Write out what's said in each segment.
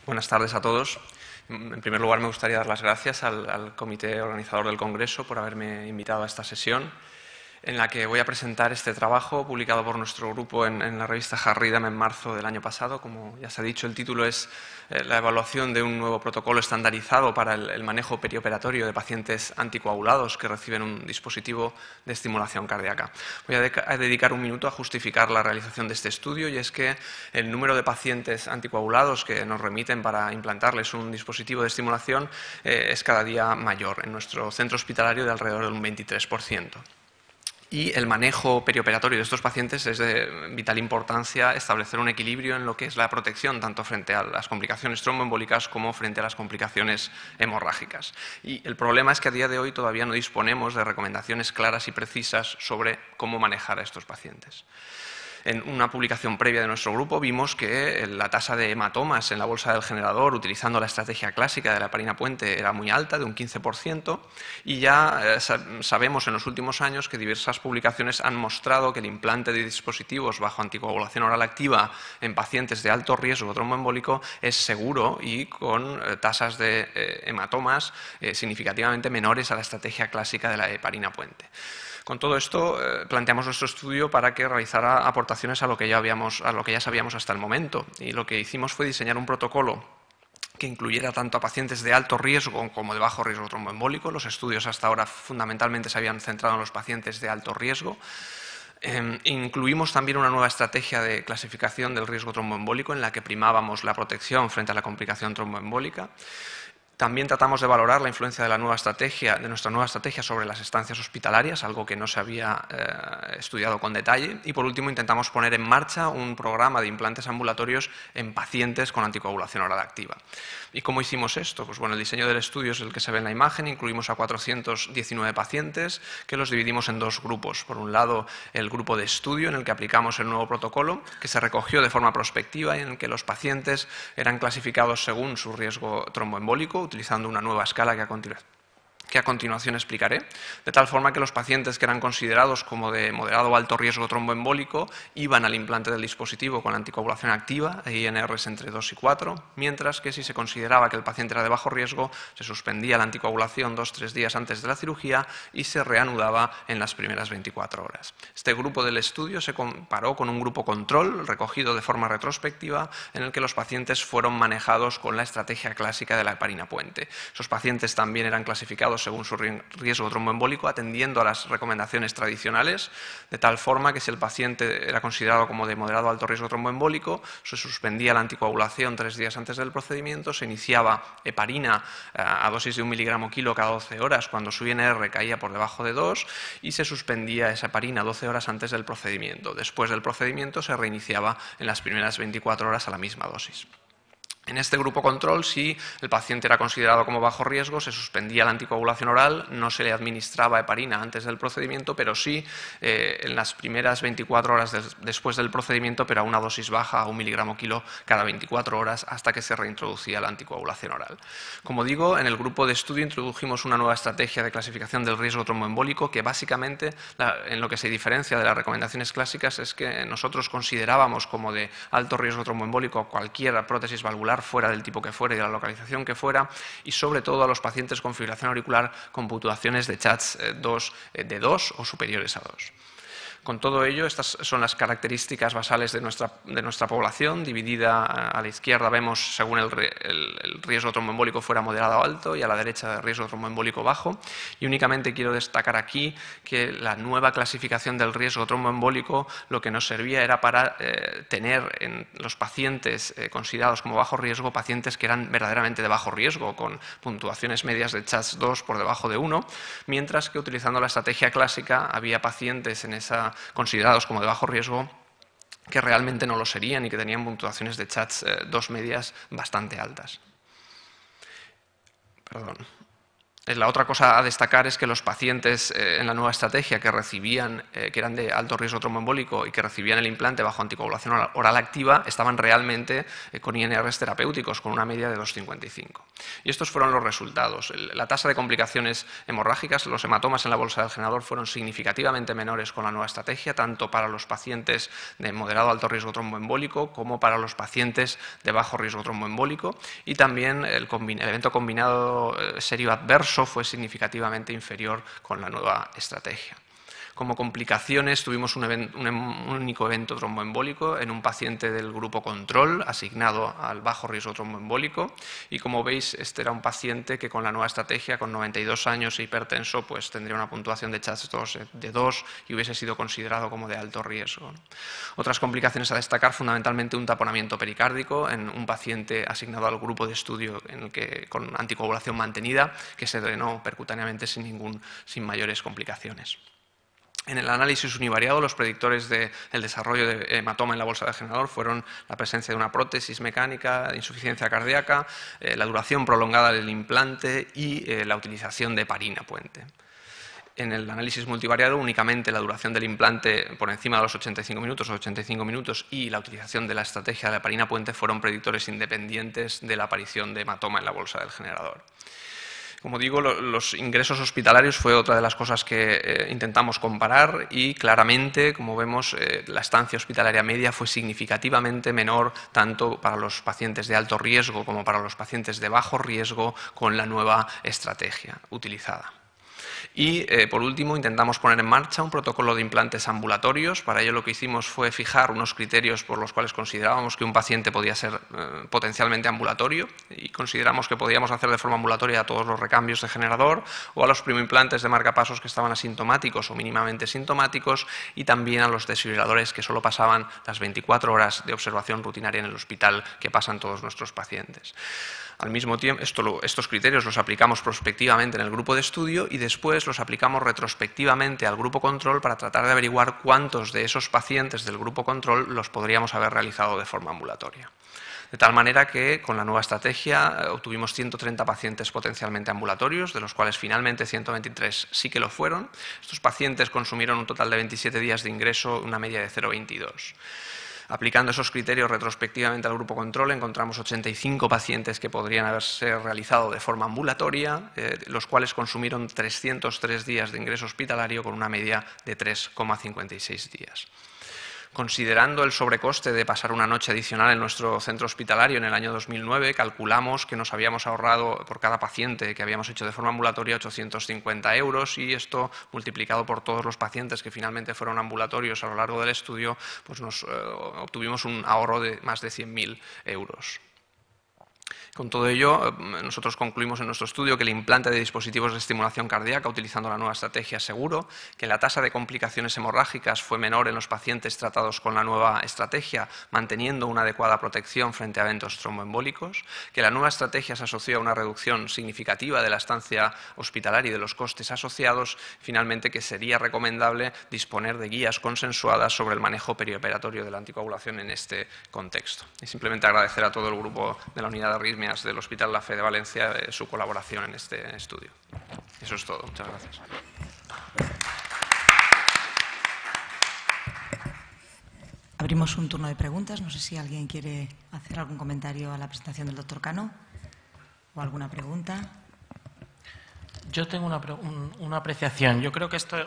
Buenas tardes a todos. En primer lugar, me gustaría dar las gracias al comité organizador del Congreso por haberme invitado a esta sesión, en la que voy a presentar este trabajo publicado por nuestro grupo en la revista Jarridam en marzo del año pasado. Como ya se ha dicho, el título es la evaluación de un nuevo protocolo estandarizado para el manejo perioperatorio de pacientes anticoagulados que reciben un dispositivo de estimulación cardíaca. Voy a dedicar un minuto a justificar la realización de este estudio, y es que el número de pacientes anticoagulados que nos remiten para implantarles un dispositivo de estimulación es cada día mayor, en nuestro centro hospitalario de alrededor de un 23%. Y el manejo perioperatorio de estos pacientes es de vital importancia establecer un equilibrio en lo que es la protección tanto frente a las complicaciones tromboembólicas como frente a las complicaciones hemorrágicas. Y el problema es que a día de hoy todavía no disponemos de recomendaciones claras y precisas sobre cómo manejar a estos pacientes. En una publicación previa de nuestro grupo vimos que la tasa de hematomas en la bolsa del generador, utilizando la estrategia clásica de la heparina puente, era muy alta, de un 15%, y ya sabemos en los últimos años que diversas publicaciones han mostrado que el implante de dispositivos bajo anticoagulación oral activa en pacientes de alto riesgo tromboembólico es seguro y con tasas de hematomas significativamente menores a la estrategia clásica de la heparina puente. Con todo esto, planteamos nuestro estudio para que realizara aportaciones a lo que ya sabíamos hasta el momento. Y lo que hicimos fue diseñar un protocolo que incluyera tanto a pacientes de alto riesgo como de bajo riesgo tromboembólico. Los estudios hasta ahora fundamentalmente se habían centrado en los pacientes de alto riesgo. Incluimos también una nueva estrategia de clasificación del riesgo tromboembólico en la que primábamos la protección frente a la complicación tromboembólica. También tratamos de valorar la influencia de nuestra nueva estrategia sobre las estancias hospitalarias, algo que no se había estudiado con detalle. Y por último, intentamos poner en marcha un programa de implantes ambulatorios en pacientes con anticoagulación oral activa. ¿Y cómo hicimos esto? Pues bueno, el diseño del estudio es el que se ve en la imagen. Incluimos a 419 pacientes que los dividimos en dos grupos. Por un lado, el grupo de estudio en el que aplicamos el nuevo protocolo, que se recogió de forma prospectiva y en el que los pacientes eran clasificados según su riesgo tromboembólico, utilizando una nueva escala que a continuación explicaré, de tal forma que los pacientes que eran considerados como de moderado o alto riesgo tromboembólico iban al implante del dispositivo con anticoagulación activa, de INRs entre 2 y 4, mientras que si se consideraba que el paciente era de bajo riesgo, se suspendía la anticoagulación 2-3 días antes de la cirugía y se reanudaba en las primeras 24 horas. Este grupo del estudio se comparó con un grupo control recogido de forma retrospectiva en el que los pacientes fueron manejados con la estrategia clásica de la heparina puente. Esos pacientes también eran clasificados según su riesgo tromboembólico, atendiendo a las recomendaciones tradicionales, de tal forma que si el paciente era considerado como de moderado o alto riesgo tromboembólico, se suspendía la anticoagulación 3 días antes del procedimiento, se iniciaba heparina a dosis de 1 miligramo kilo cada 12 horas cuando su INR caía por debajo de 2 y se suspendía esa heparina 12 horas antes del procedimiento. Después del procedimiento se reiniciaba en las primeras 24 horas a la misma dosis. En este grupo control, si el paciente era considerado como bajo riesgo, se suspendía la anticoagulación oral, no se le administraba heparina antes del procedimiento, pero sí en las primeras 24 horas después del procedimiento, pero a una dosis baja, a 1 miligramo kilo cada 24 horas, hasta que se reintroducía la anticoagulación oral. Como digo, en el grupo de estudio introdujimos una nueva estrategia de clasificación del riesgo tromboembólico que básicamente, en lo que se diferencia de las recomendaciones clásicas, es que nosotros considerábamos como de alto riesgo tromboembólico cualquier prótesis valvular fuera del tipo que fuera y de la localización que fuera, y sobre todo a los pacientes con fibrilación auricular con puntuaciones de CHADS de 2 o superiores a 2. Con todo ello, estas son las características basales de nuestra población. Dividida a la izquierda vemos según el riesgo tromboembólico fuera moderado o alto, y a la derecha el riesgo tromboembólico bajo. Y únicamente quiero destacar aquí que la nueva clasificación del riesgo tromboembólico lo que nos servía era para tener en los pacientes considerados como bajo riesgo, pacientes que eran verdaderamente de bajo riesgo, con puntuaciones medias de CHADS 2 por debajo de 1, mientras que utilizando la estrategia clásica había pacientes considerados como de bajo riesgo que realmente no lo serían y que tenían puntuaciones de CHADS 2 medias bastante altas. Perdón. La otra cosa a destacar es que los pacientes en la nueva estrategia que recibían, que eran de alto riesgo tromboembólico y que recibían el implante bajo anticoagulación oral activa, estaban realmente con INRs terapéuticos, con una media de 2,55. Y estos fueron los resultados. La tasa de complicaciones hemorrágicas, los hematomas en la bolsa del generador, fueron significativamente menores con la nueva estrategia, tanto para los pacientes de moderado a alto riesgo tromboembólico como para los pacientes de bajo riesgo tromboembólico. Y también el evento combinado serio adverso fue significativamente inferior con la nueva estrategia. Como complicaciones tuvimos un único evento tromboembólico en un paciente del grupo control asignado al bajo riesgo tromboembólico y como veis este era un paciente que con la nueva estrategia con 92 años e hipertenso pues tendría una puntuación de CHADS de 2 y hubiese sido considerado como de alto riesgo. Otras complicaciones a destacar fundamentalmente un taponamiento pericárdico en un paciente asignado al grupo de estudio con anticoagulación mantenida que se drenó percutáneamente sin mayores complicaciones. En el análisis univariado, los predictores del desarrollo de hematoma en la bolsa del generador fueron la presencia de una prótesis mecánica, insuficiencia cardíaca, la duración prolongada del implante y la utilización de heparina puente. En el análisis multivariado, únicamente la duración del implante por encima de los 85 minutos y la utilización de la estrategia de la heparina puente fueron predictores independientes de la aparición de hematoma en la bolsa del generador. Como digo, los ingresos hospitalarios fue otra de las cosas que intentamos comparar y claramente, como vemos, la estancia hospitalaria media fue significativamente menor tanto para los pacientes de alto riesgo como para los pacientes de bajo riesgo con la nueva estrategia utilizada. Y, por último, intentamos poner en marcha un protocolo de implantes ambulatorios. Para ello lo que hicimos fue fijar unos criterios por los cuales considerábamos que un paciente podía ser potencialmente ambulatorio y consideramos que podíamos hacer de forma ambulatoria a todos los recambios de generador o a los primoimplantes de marcapasos que estaban asintomáticos o mínimamente sintomáticos y también a los desfibriladores que solo pasaban las 24 horas de observación rutinaria en el hospital que pasan todos nuestros pacientes. Al mismo tiempo, estos criterios los aplicamos prospectivamente en el grupo de estudio y después los aplicamos retrospectivamente al grupo control para tratar de averiguar cuántos de esos pacientes del grupo control los podríamos haber realizado de forma ambulatoria. De tal manera que con la nueva estrategia obtuvimos 130 pacientes potencialmente ambulatorios, de los cuales finalmente 123 sí que lo fueron. Estos pacientes consumieron un total de 27 días de ingreso, una media de 0,22. Aplicando esos criterios retrospectivamente al grupo control, encontramos 85 pacientes que podrían haberse realizado de forma ambulatoria, los cuales consumieron 303 días de ingreso hospitalario con una media de 3,56 días. Considerando el sobrecoste de pasar una noche adicional en nuestro centro hospitalario en el año 2009, calculamos que nos habíamos ahorrado por cada paciente que habíamos hecho de forma ambulatoria 850 € y esto multiplicado por todos los pacientes que finalmente fueron ambulatorios a lo largo del estudio, pues obtuvimos un ahorro de más de 100.000 €. Con todo ello, nosotros concluimos en nuestro estudio que el implante de dispositivos de estimulación cardíaca utilizando la nueva estrategia es seguro, que la tasa de complicaciones hemorrágicas fue menor en los pacientes tratados con la nueva estrategia, manteniendo una adecuada protección frente a eventos tromboembólicos, que la nueva estrategia se asoció a una reducción significativa de la estancia hospitalaria y de los costes asociados, finalmente que sería recomendable disponer de guías consensuadas sobre el manejo perioperatorio de la anticoagulación en este contexto. Y simplemente agradecer a todo el grupo de la unidad de arritmias del Hospital La Fe de Valencia su colaboración en este estudio. Eso es todo. Muchas gracias. Abrimos un turno de preguntas. No sé si alguien quiere hacer algún comentario a la presentación del doctor Cano o alguna pregunta. Yo tengo una apreciación. Yo creo que esto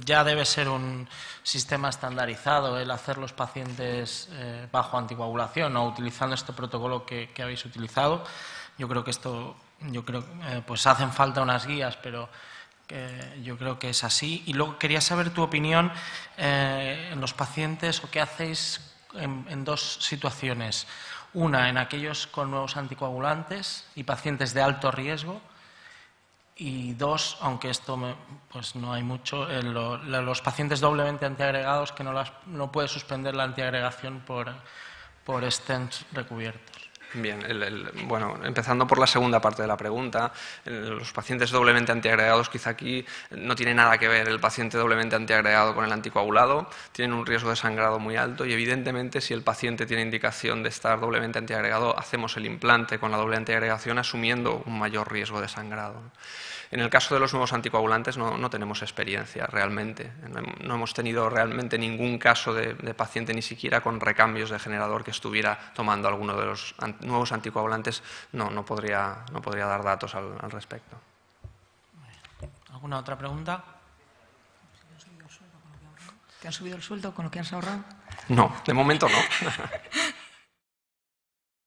ya debe ser un sistema estandarizado, el hacer los pacientes bajo anticoagulación o utilizando este protocolo que habéis utilizado. Yo creo que pues hacen falta unas guías, pero yo creo que es así. Y luego quería saber tu opinión en los pacientes o qué hacéis en dos situaciones. Una, en aquellos con nuevos anticoagulantes y pacientes de alto riesgo. Y dos, aunque esto pues no hay mucho, los pacientes doblemente antiagregados que no puede suspender la antiagregación por stents recubiertos. Bien, bueno, empezando por la segunda parte de la pregunta, los pacientes doblemente antiagregados, quizá aquí no tiene nada que ver el paciente doblemente antiagregado con el anticoagulado, tienen un riesgo de sangrado muy alto y evidentemente si el paciente tiene indicación de estar doblemente antiagregado, hacemos el implante con la doble antiagregación asumiendo un mayor riesgo de sangrado. En el caso de los nuevos anticoagulantes no tenemos experiencia realmente. No hemos tenido realmente ningún caso de paciente ni siquiera con recambios de generador que estuviera tomando alguno de los nuevos anticoagulantes. No podría dar datos al respecto. ¿Alguna otra pregunta? ¿Te han subido el sueldo con lo que has ahorrado? No, de momento no.